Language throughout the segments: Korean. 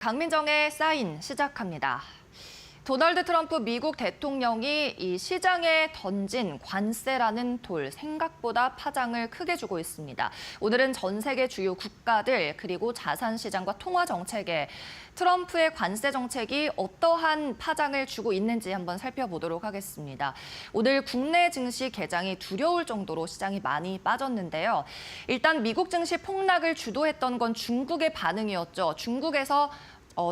강민정의 사인 시작합니다. 도널드 트럼프 미국 대통령이 이 시장에 던진 관세라는 돌 생각보다 파장을 크게 주고 있습니다. 오늘은 전 세계 주요 국가들 그리고 자산 시장과 통화 정책에 트럼프의 관세 정책이 어떠한 파장을 주고 있는지 한번 살펴보도록 하겠습니다. 오늘 국내 증시 개장이 두려울 정도로 시장이 많이 빠졌는데요. 일단 미국 증시 폭락을 주도했던 건 중국의 반응이었죠. 중국에서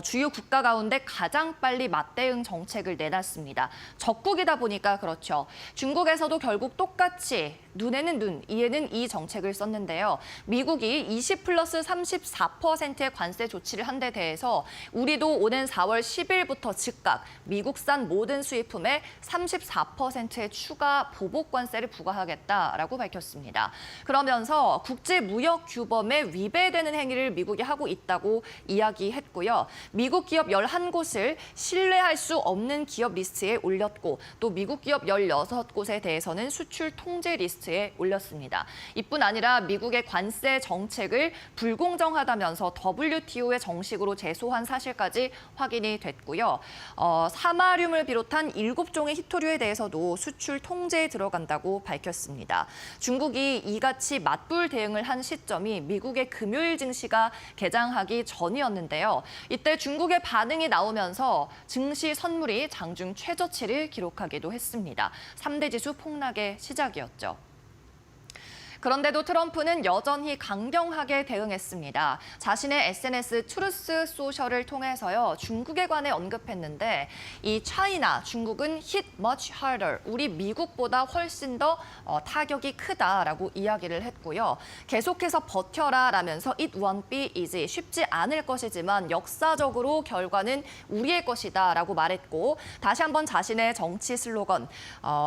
주요 국가 가운데 가장 빨리 맞대응 정책을 내놨습니다. 적국이다 보니까 그렇죠. 중국에서도 결국 똑같이 눈에는 눈, 이에는 이 정책을 썼는데요. 미국이 20+34%의 관세 조치를 한 데 대해서 우리도 오는 4월 10일부터 즉각 미국산 모든 수입품에 34%의 추가 보복 관세를 부과하겠다라고 밝혔습니다. 그러면서 국제무역 규범에 위배되는 행위를 미국이 하고 있다고 이야기했고요. 미국 기업 11곳을 신뢰할 수 없는 기업 리스트에 올렸고 또 미국 기업 16곳에 대해서는 수출 통제 리스트에 올렸습니다. 이뿐 아니라 미국의 관세 정책을 불공정하다면서 WTO에 정식으로 제소한 사실까지 확인이 됐고요. 사마륨을 비롯한 7종의 희토류에 대해서도 수출 통제에 들어간다고 밝혔습니다. 중국이 이같이 맞불 대응을 한 시점이 미국의 금요일 증시가 개장하기 전이었는데요. 이때 중국의 반응이 나오면서 증시 선물이 장중 최저치를 기록하기도 했습니다. 3대 지수 폭락의 시작이었죠. 그런데도 트럼프는 여전히 강경하게 대응했습니다. 자신의 SNS 트루스 소셜을 통해서요, 중국에 관해 언급했는데 이 차이나 중국은 hit much harder, 우리 미국보다 훨씬 더 타격이 크다라고 이야기를 했고요. 계속해서 버텨라라면서 it won't be easy, 쉽지 않을 것이지만 역사적으로 결과는 우리의 것이다라고 말했고 다시 한번 자신의 정치 슬로건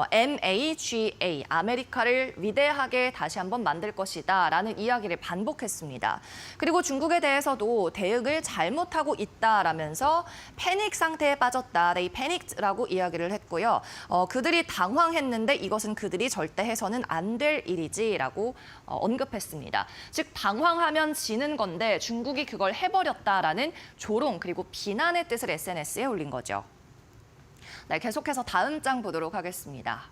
MAGA, 아메리카를 위대하게 다시 한번 만들 것이다라는 이야기를 반복했습니다. 그리고 중국에 대해서도 대응을 잘못하고 있다라면서 패닉 상태에 빠졌다, they panicked라고 이야기를 했고요. 그들이 당황했는데 이것은 그들이 절대 해서는 안 될 일이지라고 언급했습니다. 즉 당황하면 지는 건데 중국이 그걸 해버렸다라는 조롱 그리고 비난의 뜻을 SNS에 올린 거죠. 네, 계속해서 다음 장 보도록 하겠습니다.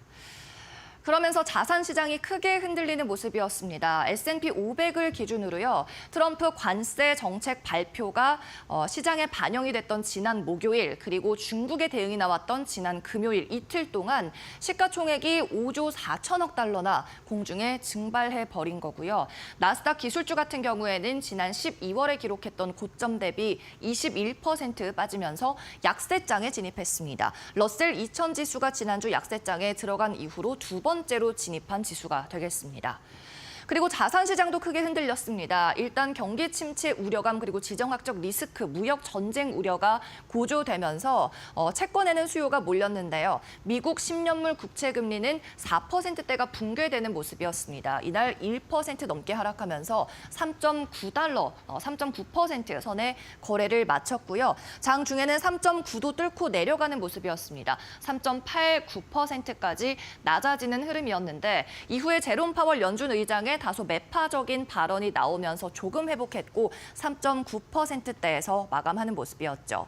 그러면서 자산 시장이 크게 흔들리는 모습이었습니다. S&P 500을 기준으로요. 트럼프 관세 정책 발표가 시장에 반영이 됐던 지난 목요일 그리고 중국의 대응이 나왔던 지난 금요일 이틀 동안 시가총액이 5조 4천억 달러나 공중에 증발해버린 거고요. 나스닥 기술주 같은 경우에는 지난 12월에 기록했던 고점 대비 21% 빠지면서 약세장에 진입했습니다. 러셀 2000 지수가 지난주 약세장에 들어간 이후로 두 번째로 진입한 지수가 되겠습니다. 그리고 자산 시장도 크게 흔들렸습니다. 일단 경기 침체 우려감 그리고 지정학적 리스크, 무역 전쟁 우려가 고조되면서 채권에는 수요가 몰렸는데요. 미국 10년물 국채 금리는 4%대가 붕괴되는 모습이었습니다. 이날 1% 넘게 하락하면서 3.9달러, 3.9% 선에 거래를 마쳤고요. 장 중에는 3.9도 뚫고 내려가는 모습이었습니다. 3.89%까지 낮아지는 흐름이었는데 이후에 제롬 파월 연준 의장의 다소 매파적인 발언이 나오면서 조금 회복했고 3.9%대에서 마감하는 모습이었죠.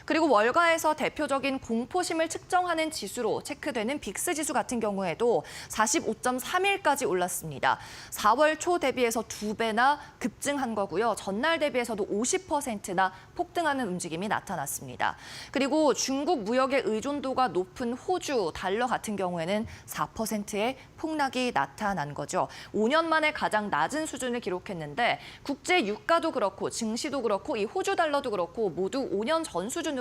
그리고 월가에서 대표적인 공포심을 측정하는 지수로 체크되는 빅스 지수 같은 경우에도 45.31까지 올랐습니다. 4월 초 대비해서 2배나 급증한 거고요. 전날 대비해서도 50%나 폭등하는 움직임이 나타났습니다. 그리고 중국 무역의 의존도가 높은 호주, 달러 같은 경우에는 4%의 폭락이 나타난 거죠. 5년 만에 가장 낮은 수준을 기록했는데 국제 유가도 그렇고 증시도 그렇고 이 호주 달러도 그렇고 모두 5년 전 수준으로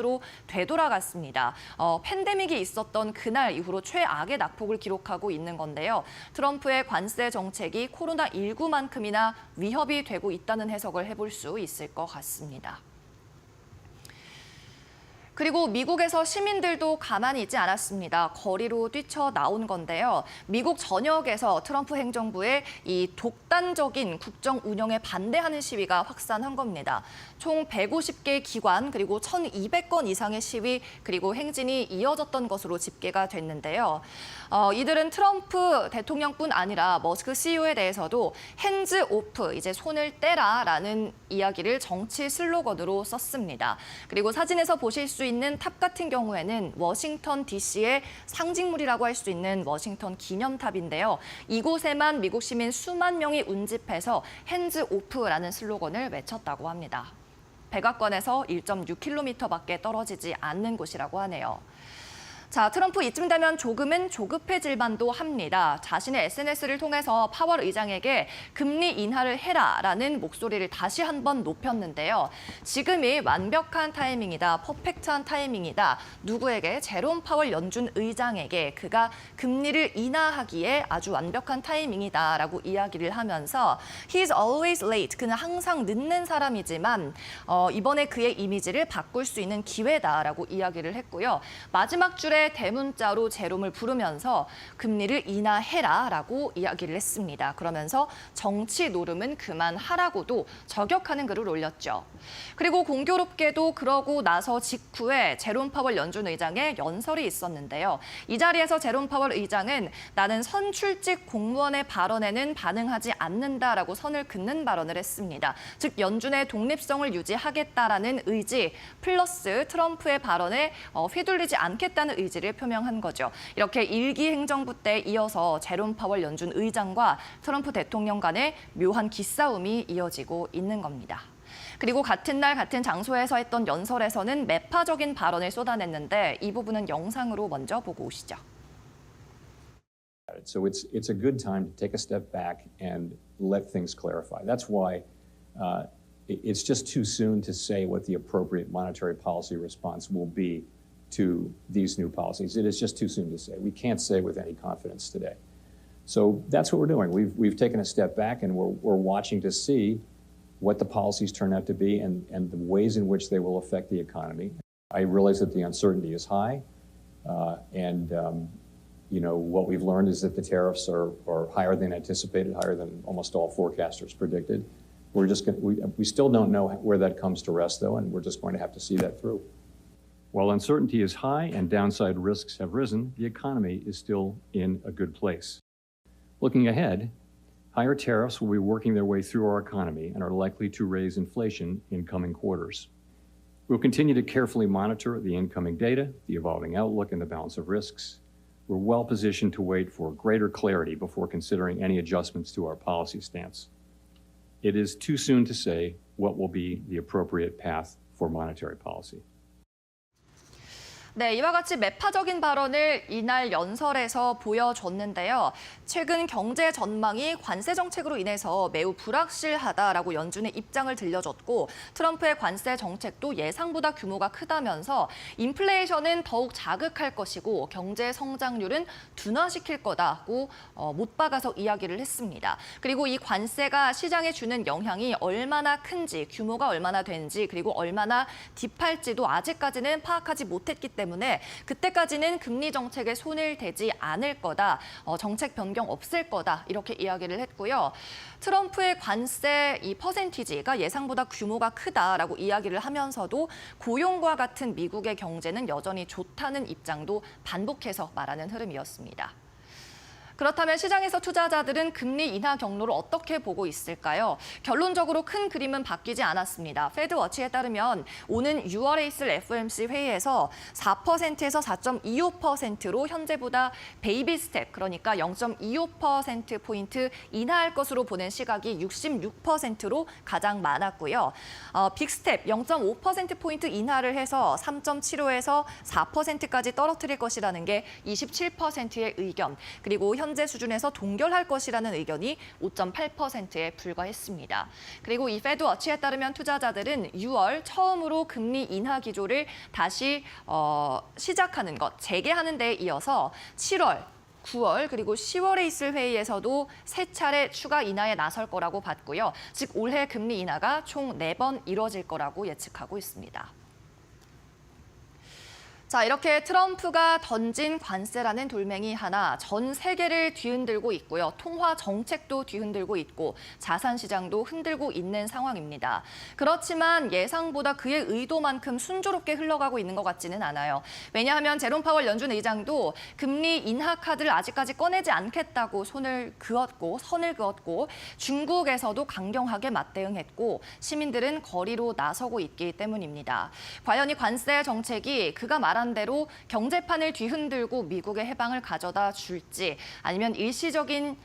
되돌아갔습니다. 팬데믹이 있었던 그날 이후로 최악의 낙폭을 기록하고 있는 건데요. 트럼프의 관세 정책이 코로나19만큼이나 위협이 되고 있다는 해석을 해볼 수 있을 것 같습니다. 그리고 미국에서 시민들도 가만히 있지 않았습니다. 거리로 뛰쳐나온 건데요. 미국 전역에서 트럼프 행정부의 이 독단적인 국정 운영에 반대하는 시위가 확산한 겁니다. 총 150개 기관 그리고 1,200건 이상의 시위 그리고 행진이 이어졌던 것으로 집계가 됐는데요. 이들은 트럼프 대통령뿐 아니라 머스크 CEO에 대해서도 핸즈 오프, 이제 손을 떼라라는 이야기를 정치 슬로건으로 썼습니다. 그리고 사진에서 보실 수 있는 탑 같은 경우에는 워싱턴 DC의 상징물이라고 할 수 있는 워싱턴 기념탑인데요. 이곳에만 미국 시민 수만 명이 운집해서 핸즈 오프라는 슬로건을 외쳤다고 합니다. 백악관에서 1.6km밖에 떨어지지 않는 곳이라고 하네요. 자, 트럼프 이쯤 되면 조금은 조급해질 만도 합니다. 자신의 SNS를 통해서 파월 의장에게 금리 인하를 해라라는 목소리를 다시 한번 높였는데요. 지금이 완벽한 타이밍이다, 퍼펙트한 타이밍이다. 누구에게? 제롬 파월 연준 의장에게 그가 금리를 인하하기에 아주 완벽한 타이밍이다라고 이야기를 하면서 He's always late. 그는 항상 늦는 사람이지만 이번에 그의 이미지를 바꿀 수 있는 기회다라고 이야기를 했고요. 마지막 줄에 대문자로 제롬을 부르면서 금리를 인하해라라고 이야기를 했습니다. 그러면서 정치 노름은 그만하라고도 저격하는 글을 올렸죠. 그리고 공교롭게도 그러고 나서 직후에 제롬 파월 연준 의장의 연설이 있었는데요. 이 자리에서 제롬 파월 의장은 나는 선출직 공무원의 발언에는 반응하지 않는다라고 선을 긋는 발언을 했습니다. 즉 연준의 독립성을 유지하겠다라는 의지 플러스 트럼프의 발언에 휘둘리지 않겠다는 의지를 표명한 거죠. 이렇게 일기 행정부 때 이어서 제롬 파월 연준 의장과 트럼프 대통령 간의 묘한 기싸움이 이어지고 있는 겁니다. 그리고 같은 날 같은 장소에서 했던 연설에서는 매파적인 발언을 쏟아냈는데 이 부분은 영상으로 먼저 보고 오시죠. So it's a good time to take a step back and let things clarify. That's why it's just too soon to say what the appropriate monetary policy response will be to these new policies. It is just too soon to say. We can't say with any confidence today. So that's what we're doing. We've taken a step back and we're watching to see what the policies turn out to be and the ways in which they will affect the economy. I realize that the uncertainty is high, what we've learned is that the tariffs are higher than anticipated, higher than almost all forecasters predicted. We still don't know where that comes to rest, though, and we're just going to have to see that through. While uncertainty is high and downside risks have risen, the economy is still in a good place. Looking ahead, higher tariffs will be working their way through our economy and are likely to raise inflation in coming quarters. We'll continue to carefully monitor the incoming data, the evolving outlook, and the balance of risks. We're well positioned to wait for greater clarity before considering any adjustments to our policy stance. It is too soon to say what will be the appropriate path for monetary policy. 네, 이와 같이 매파적인 발언을 이날 연설에서 보여줬는데요. 최근 경제 전망이 관세 정책으로 인해서 매우 불확실하다라고 연준의 입장을 들려줬고 트럼프의 관세 정책도 예상보다 규모가 크다면서 인플레이션은 더욱 자극할 것이고 경제 성장률은 둔화시킬 거다고 못 박아서 이야기를 했습니다. 그리고 이 관세가 시장에 주는 영향이 얼마나 큰지, 규모가 얼마나 되는지, 그리고 얼마나 딥할지도 아직까지는 파악하지 못했기 때문에 그때까지는 금리 정책에 손을 대지 않을 거다, 정책 변경 없을 거다 이렇게 이야기를 했고요. 트럼프의 관세 이 퍼센티지가 예상보다 규모가 크다라고 이야기를 하면서도 고용과 같은 미국의 경제는 여전히 좋다는 입장도 반복해서 말하는 흐름이었습니다. 그렇다면 시장에서 투자자들은 금리 인하 경로를 어떻게 보고 있을까요? 결론적으로 큰 그림은 바뀌지 않았습니다. 패드워치에 따르면 오는 6월에 있을 FOMC 회의에서 4%에서 4.25%로 현재보다 베이비 스텝, 그러니까 0.25%포인트 인하할 것으로 보는 시각이 66%로 가장 많았고요. 빅스텝 0.5%포인트 인하를 해서 3.75에서 4%까지 떨어뜨릴 것이라는 게 27%의 의견, 그리고 현재 수준에서 동결할 것이라는 의견이 5.8%에 불과했습니다. 그리고 이 패드워치에 따르면 투자자들은 6월 처음으로 금리 인하 기조를 다시 시작하는 것, 재개하는 데에 이어서 7월, 9월 그리고 10월에 있을 회의에서도 3차례 추가 인하에 나설 거라고 봤고요. 즉 올해 금리 인하가 총 4번 이뤄질 거라고 예측하고 있습니다. 자, 이렇게 트럼프가 던진 관세라는 돌멩이 하나 전 세계를 뒤흔들고 있고요. 통화 정책도 뒤흔들고 있고 자산 시장도 흔들고 있는 상황입니다. 그렇지만 예상보다 그의 의도만큼 순조롭게 흘러가고 있는 것 같지는 않아요. 왜냐하면 제롬 파월 연준 의장도 금리 인하 카드를 아직까지 꺼내지 않겠다고 선을 그었고 중국에서도 강경하게 맞대응했고 시민들은 거리로 나서고 있기 때문입니다. 과연 이 관세 정책이 그가 말한 대로 경제판을 뒤흔들고 미국의 해방을 가져다 줄지 아니면 일시적인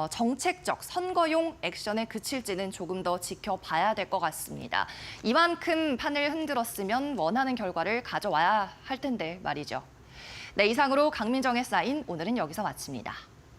정책적 선거용 액션에 그칠지는 조금 더 지켜봐야 될 것 같습니다. 이만큼 판을 흔들었으면 원하는 결과를 가져와야 할 텐데 말이죠. 네, 이상으로 강민정의 사인 오늘은 여기서 마칩니다.